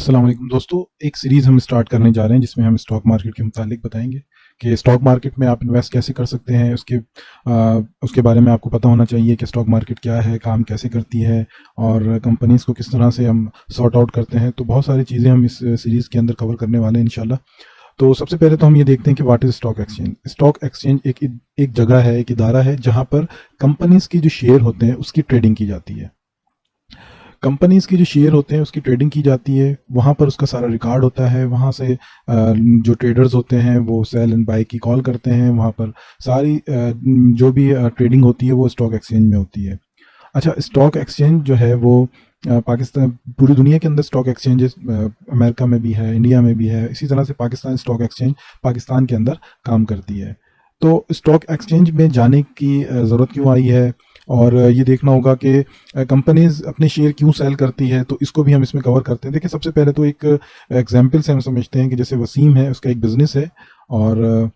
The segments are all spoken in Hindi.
अस्सलाम वालेकुम दोस्तों, एक सीरीज़ हम स्टार्ट करने जा रहे हैं जिसमें हम स्टॉक मार्केट के मुतालिक बताएंगे कि स्टॉक मार्केट में आप इन्वेस्ट कैसे कर सकते हैं। उसके बारे में आपको पता होना चाहिए कि स्टॉक मार्केट क्या है, काम कैसे करती है और कंपनीज़ को किस तरह से हम सॉर्ट आउट करते हैं। तो बहुत सारी चीज़ें हम इस सीरीज़ के अंदर कवर करने वाले हैं इंशाल्लाह। तो सबसे पहले तो हम ये देखते हैं कि what is stock exchange. Stock exchange एक जगह है, एक इदारा है जहाँ पर कंपनीज़ की जो शेयर होते हैं उसकी ट्रेडिंग की जाती है। कंपनीज के जो शेयर होते हैं उसकी ट्रेडिंग की जाती है, वहाँ पर उसका सारा रिकॉर्ड होता है। वहाँ से जो ट्रेडर्स होते हैं वो सेल एंड बाय की कॉल करते हैं। वहाँ पर सारी जो भी ट्रेडिंग होती है वो स्टॉक एक्सचेंज में होती है। अच्छा, स्टॉक एक्सचेंज जो है वो पाकिस्तान, पूरी दुनिया के अंदर स्टॉक एक्सचेंजेस अमेरिका में भी है, इंडिया में भी है। इसी तरह से पाकिस्तान स्टॉक एक्सचेंज पाकिस्तान के अंदर काम करती है। तो स्टॉक एक्सचेंज में जाने की ज़रूरत क्यों आई है, और ये देखना होगा कि कंपनीज अपने शेयर क्यों सेल करती है, तो इसको भी हम इसमें कवर करते हैं। देखिए, सबसे पहले तो एक एग्जांपल से हम समझते हैं कि जैसे वसीम है, उसका एक बिज़नेस है और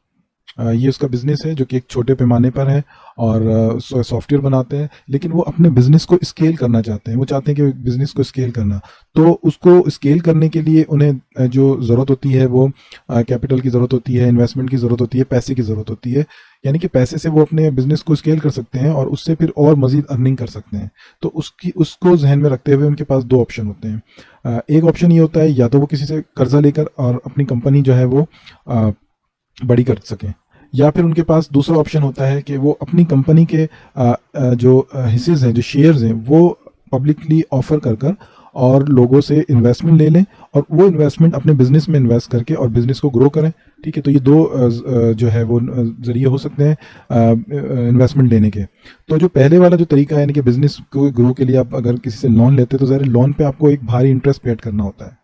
ये उसका बिज़नेस है जो कि एक छोटे पैमाने पर है और सॉफ्टवेयर बनाते हैं, लेकिन वो अपने बिज़नेस को स्केल करना चाहते हैं। वो चाहते हैं कि बिज़नेस को स्केल करना, तो उसको स्केल करने के लिए उन्हें जो ज़रूरत होती है वो कैपिटल की ज़रूरत होती है, इन्वेस्टमेंट की ज़रूरत होती है, पैसे की ज़रूरत होती है। यानी कि पैसे से वो अपने बिज़नेस को स्केल कर सकते हैं और उससे फिर और मज़ीद अर्निंग कर सकते हैं। तो उसको जहन में रखते हुए उनके पास दो ऑप्शन होते हैं। एक ऑप्शन ये होता है, या तो वो किसी से कर्जा लेकर और अपनी कंपनी जो है वो बड़ी कर सकें, या फिर उनके पास दूसरा ऑप्शन होता है कि वो अपनी कंपनी के जो हिस्सेज हैं, जो शेयर्स हैं, वो पब्लिकली ऑफर कर कर और लोगों से इन्वेस्टमेंट ले लें और वो इन्वेस्टमेंट अपने बिजनेस में इन्वेस्ट करके और बिजनेस को ग्रो करें। ठीक है, तो ये दो जो है वो जरिए हो सकते हैं इन्वेस्टमेंट लेने के। तो जो पहले वाला जो तरीका है, यानी कि बिजनेस को ग्रो के लिए आप अगर किसी से लोन लेते हैं तो ज़रा लोन पे आपको एक भारी इंटरेस्ट पेड करना होता है।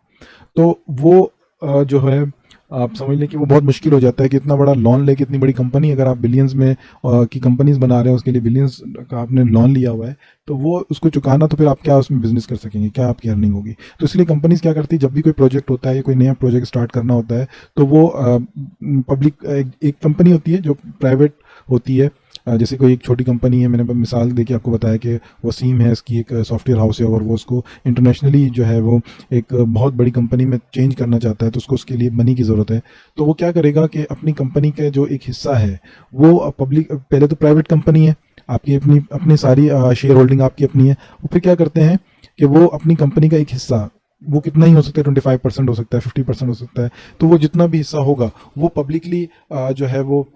तो वो जो है, आप समझ लें कि वो बहुत मुश्किल हो जाता है कि इतना बड़ा लोन लेके इतनी बड़ी कंपनी, अगर आप बिलियंस में की कंपनीज बना रहे हैं, उसके लिए बिलियंस का आपने लोन लिया हुआ है, तो वो उसको चुकाना, तो फिर आप क्या उसमें बिजनेस कर सकेंगे, क्या आपकी अर्निंग होगी। तो इसलिए कंपनीज क्या करती है, जब भी कोई प्रोजेक्ट होता है या कोई नया प्रोजेक्ट स्टार्ट करना होता है, तो वो पब्लिक एक कंपनी होती है जो प्राइवेट होती है। जैसे कोई एक छोटी कंपनी है, मैंने मिसाल देके आपको बताया कि वसीम है, इसकी एक सॉफ्टवेयर हाउस है और वो उसको इंटरनेशनली जो है वो एक बहुत बड़ी कंपनी में चेंज करना चाहता है, तो उसको उसके लिए मनी की ज़रूरत है। तो वो क्या करेगा कि अपनी कंपनी का जो एक हिस्सा है वो पब्लिक, पहले तो प्राइवेट कंपनी है, आपकी अपनी अपनी सारी शेयर होल्डिंग आपकी अपनी है। वो फिर क्या करते हैं कि वो अपनी कंपनी का एक हिस्सा, वो कितना ही हो सकता है, 25% हो सकता है, 50% हो सकता है, तो वो जितना भी हिस्सा होगा वो पब्लिकली जो है वो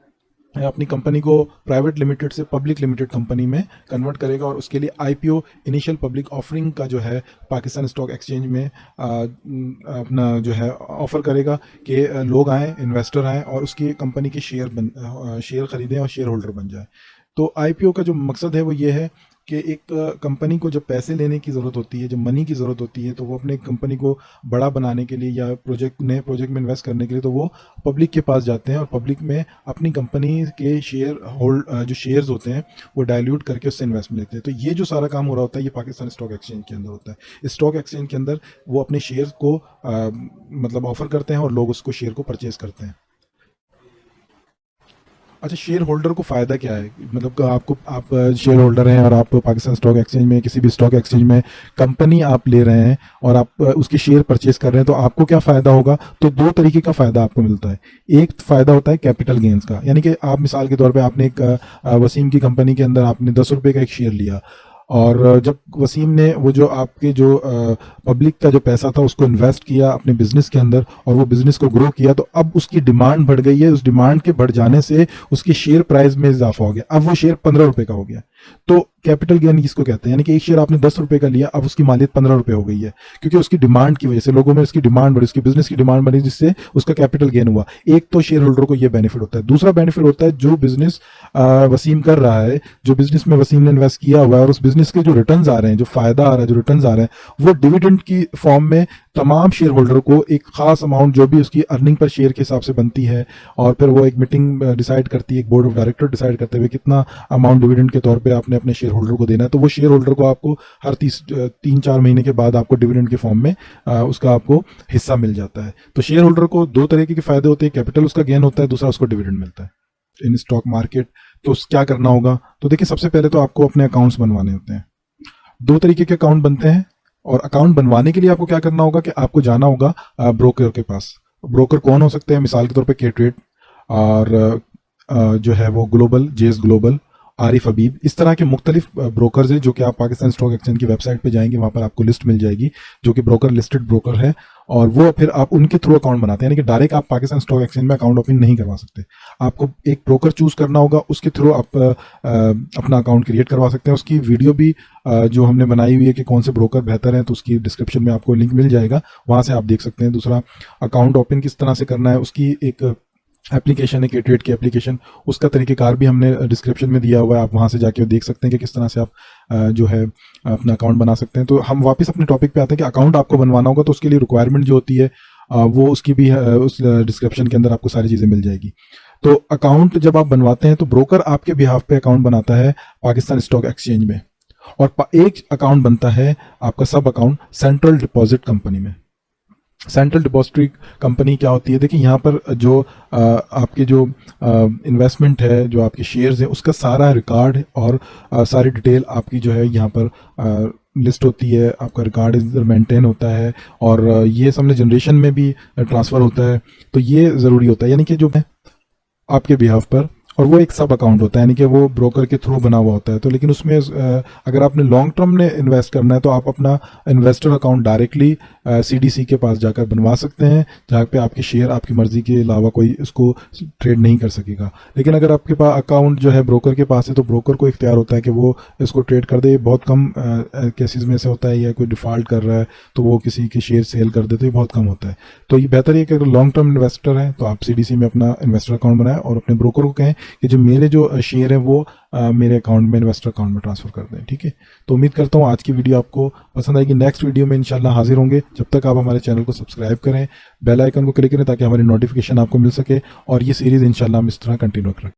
अपनी कंपनी को प्राइवेट लिमिटेड से पब्लिक लिमिटेड कंपनी में कन्वर्ट करेगा और उसके लिए आईपीओ, इनिशियल पब्लिक ऑफरिंग का जो है पाकिस्तान स्टॉक एक्सचेंज में अपना जो है ऑफर करेगा कि लोग आएँ, इन्वेस्टर आएँ और उसकी कंपनी के शेयर खरीदें और शेयर होल्डर बन जाए। तो आईपीओ का जो मकसद है वो ये है कि एक कंपनी को जब पैसे लेने की ज़रूरत होती है, जब मनी की ज़रूरत होती है, तो वो अपने कंपनी को बड़ा बनाने के लिए या नए प्रोजेक्ट में इन्वेस्ट करने के लिए, तो वो पब्लिक के पास जाते हैं और पब्लिक में अपनी कंपनी के जो शेयर्स होते हैं वो डाइल्यूट करके उससे इन्वेस्टमेंट लेते हैं। तो ये जो सारा काम हो रहा होता है ये पाकिस्तान स्टॉक एक्सचेंज के अंदर होता है। इस स्टॉक एक्सचेंज के अंदर वो अपने शेयर को मतलब ऑफर करते हैं और लोग उसको शेयर को परचेज करते हैं। अच्छा, शेयर होल्डर को फ़ायदा क्या है, मतलब कि आप शेयर होल्डर हैं और आप पाकिस्तान स्टॉक एक्सचेंज में, किसी भी स्टॉक एक्सचेंज में कंपनी आप ले रहे हैं और आप उसके शेयर परचेज कर रहे हैं, तो आपको क्या फ़ायदा होगा। तो दो तरीके का फ़ायदा आपको मिलता है। एक फ़ायदा होता है कैपिटल गेंस का, यानी कि आप मिसाल के तौर पे आपने एक वसीम की कंपनी के अंदर आपने 10 रुपये का एक शेयर लिया और जब वसीम ने वो जो आपके जो पब्लिक का जो पैसा था उसको इन्वेस्ट किया अपने बिजनेस के अंदर और वो बिजनेस को ग्रो किया, तो अब उसकी डिमांड बढ़ गई है। उस डिमांड के बढ़ जाने से उसके शेयर प्राइस में इजाफा हो गया, अब वो शेयर 15 रुपए का हो गया। तो कैपिटल गेन किसको कहते हैं, यानी कि एक शेयर आपने 10 रुपए का लिया, अब उसकी मालियत 15 रुपए हो गई है, क्योंकि उसकी डिमांड की वजह से लोगों में उसकी डिमांड बढ़ी, उसकी बिजनेस की डिमांड बढ़ी, जिससे उसका कैपिटल गेन हुआ। एक तो शेयर होल्डर को यह बेनिफिट होता है। दूसरा बेनिफिट होता है जो बिजनेस वसीम कर रहा है, जो बिजनेस में वसीम ने इन्वेस्ट किया हुआ है और उस बिजनेस के जो रिटर्न्स आ रहे हैं, जो फायदा आ रहा है, जो रिटर्न्स आ रहे हैं, वो डिविडेंड की फॉर्म में तमाम शेयर होल्डर को एक खास अमाउंट जो भी उसकी अर्निंग पर शेयर के हिसाब से बनती है, और फिर वो एक मीटिंग डिसाइड करती है, एक बोर्ड ऑफ डायरेक्टर डिसाइड करते हुए कितना अमाउंट डिविडेंड के तौर पे आपने अपने शेयर होल्डर को देना है। तो वो शेयर होल्डर को आपको हर 3-4 महीने के बाद आपको डिविडेंड के फॉर्म में उसका आपको हिस्सा मिल जाता है। तो शेयर होल्डर को दो तरीके के फायदे होते हैं, कैपिटल उसका गेन होता है, दूसरा उसको डिविडेंड मिलता है इन स्टॉक मार्केट। तो क्या करना होगा, तो देखिए सबसे पहले तो आपको अपने अकाउंट्स बनवाने होते हैं। दो तरीके के अकाउंट बनते हैं और अकाउंट बनवाने के लिए आपको क्या करना होगा कि आपको जाना होगा ब्रोकर के पास। ब्रोकर कौन हो सकते हैं? मिसाल के तौर पे K-Trade और जो है वो ग्लोबल, जेएस ग्लोबल, आरिफ हबीब, इस तरह के मुख्तलिफ ब्रोकर्स हैं जो कि आप पाकिस्तान स्टॉक एक्सचेंज की वेबसाइट पे जाएंगे, वहाँ पर आपको लिस्ट मिल जाएगी जो कि ब्रोकर लिस्टेड ब्रोकर है, और वो फिर आप उनके थ्रू अकाउंट बनाते हैं। यानी कि डायरेक्ट आप पाकिस्तान स्टॉक एक्सचेंज में अकाउंट ओपन नहीं करवा सकते, आपको एक ब्रोकर चूज करना होगा, उसके थ्रू आप अपना अकाउंट क्रिएट करवा सकते हैं। उसकी वीडियो भी जो हमने बनाई हुई है कि कौन से ब्रोकर बेहतर हैं, तो उसकी डिस्क्रिप्शन में आपको लिंक मिल जाएगा, वहाँ से आप देख सकते हैं। दूसरा, अकाउंट ओपन किस तरह से करना है, उसकी एक एप्लीकेशन है K-Trade की एप्लीकेशन, उसका तरीक़ेकार भी हमने डिस्क्रिप्शन में दिया हुआ है, आप वहाँ से जाके देख सकते हैं कि किस तरह से आप जो है अपना अकाउंट बना सकते हैं। तो हम वापस अपने टॉपिक पे आते हैं कि अकाउंट आपको बनवाना होगा, तो उसके लिए रिक्वायरमेंट जो होती है वो उसकी भी उस डिस्क्रिप्शन के अंदर आपको सारी चीज़ें मिल जाएगी। तो अकाउंट जब आप बनवाते हैं तो ब्रोकर आपके बिहाफ पे अकाउंट बनाता है पाकिस्तान स्टॉक एक्सचेंज में, और एक अकाउंट बनता है आपका सब अकाउंट सेंट्रल डिपॉजिट कंपनी में। सेंट्रल डिपॉजिटरी कंपनी क्या होती है? देखिए, यहाँ पर जो आपके जो इन्वेस्टमेंट है, जो आपके शेयर्स हैं, उसका सारा रिकॉर्ड और सारी डिटेल आपकी जो है यहाँ पर लिस्ट होती है, आपका रिकॉर्ड इधर मेंटेन होता है, और ये समझ जनरेशन में भी ट्रांसफ़र होता है। तो ये ज़रूरी होता है, यानी कि जो है आपके बिहाफ पर, और वो एक सब अकाउंट होता है, यानी कि वो ब्रोकर के थ्रू बना हुआ होता है। तो लेकिन उसमें अगर आपने लॉन्ग टर्म में इन्वेस्ट करना है तो आप अपना इन्वेस्टर अकाउंट डायरेक्टली CDC के पास जाकर बनवा सकते हैं, जहाँ पे आपके शेयर आपकी मर्जी के अलावा कोई इसको ट्रेड नहीं कर सकेगा। लेकिन अगर आपके पास अकाउंट जो है ब्रोकर के पास है, तो ब्रोकर को इख्तियार होता है कि वो इसको ट्रेड कर दे। बहुत कम केसेस में से होता है, या कोई डिफ़ॉल्ट कर रहा है तो वो किसी के शेयर सेल कर दे, तो ये बहुत कम होता है। तो ये बेहतर है कि अगर लॉन्ग टर्म इन्वेस्टर है तो आप CDC में अपना इन्वेस्टर अकाउंट बनाएं, और अपने ब्रोकर को कहें कि जो मेरे जो शेयर है वो मेरे अकाउंट में, इन्वेस्टर अकाउंट में ट्रांसफ़र कर दें। ठीक है, तो उम्मीद करता हूँ आज की वीडियो आपको पसंद आएगी। नेक्स्ट वीडियो में इंशाल्लाह हाजिर होंगे। जब तक आप हमारे चैनल को सब्सक्राइब करें, बेल आइकन को क्लिक करें ताकि हमारी नोटिफिकेशन आपको मिल सके, और ये सीरीज़ इंशाल्लाह हम इस तरह कंटिन्यू करें।